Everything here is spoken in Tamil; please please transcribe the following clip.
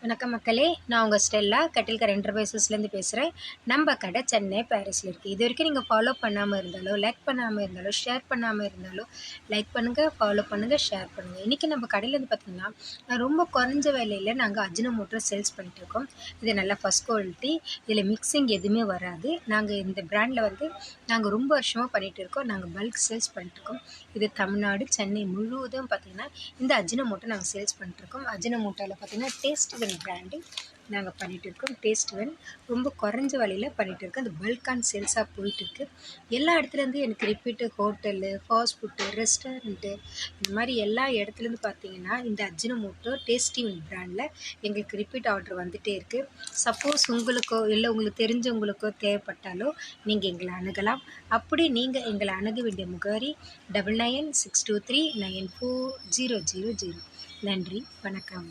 வணக்கம் மக்களே, நான் உங்கள் ஸ்டெல்லா கட்டில்கர் என்டர்பிரைசஸ்லேருந்து பேசுகிறேன். நம்ம கடை சென்னை பாரிஸில் இருக்குது. இது வரைக்கும் நீங்கள் ஃபாலோ பண்ணாமல் இருந்தாலோ, லைக் பண்ணாமல் இருந்தாலோ, ஷேர் பண்ணாமல் இருந்தாலோ, லைக் பண்ணுங்கள், ஃபாலோ பண்ணுங்கள், ஷேர் பண்ணுங்கள். இன்றைக்கி நம்ம கடையில் பார்த்திங்கன்னா ரொம்ப குறைஞ்ச விலையில் நாங்கள் அஜினோமோட்டோ சேல்ஸ் பண்ணிகிட்ருக்கோம். இது நல்லா ஃபஸ்ட் குவாலிட்டி, இதில் மிக்சிங் எதுவுமே வராது. நாங்கள் இந்த பிராண்டில் நாங்கள் ரொம்ப வருஷமாக பண்ணிகிட்டு இருக்கோம். நாங்கள் பல்க் சேல்ஸ் பண்ணிட்டுருக்கோம். இது தமிழ்நாடு, சென்னை முழுவதும் பார்த்திங்கன்னா இந்த அஜினோமோட்டோ நாங்கள் சேல்ஸ் பண்ணிட்டுருக்கோம். அஜினோமோட்டோவில் பார்த்திங்கன்னா டேஸ்ட் பிராண்டு நாங்கள் பண்ணிகிட்ருக்கோம். டேஸ்ட் வென் ரொம்ப குறைஞ்ச விலையில் பண்ணிகிட்ருக்கோம். அது பல்கான் சேல்ஸாக போயிட்டுருக்கு. எல்லா இடத்துலேருந்து எனக்கு repeat hotel, fast food, restaurant, இந்த மாதிரி எல்லா இடத்துலேருந்து பார்த்தீங்கன்னா இந்த அஜினோமோட்டோ டேஸ்டி வென் பிராண்டில் எங்களுக்கு ரிப்பீட் ஆர்டர் வந்துகிட்டே இருக்குது. சப்போஸ் உங்களுக்கோ இல்லை உங்களுக்கு தெரிஞ்சவங்களுக்கோ தேவைப்பட்டாலோ நீங்கள் எங்களை அணுகலாம். அப்படி நீங்கள் எங்களை அணுக வேண்டிய முகவரி 9996239400. நன்றி, வணக்கம்.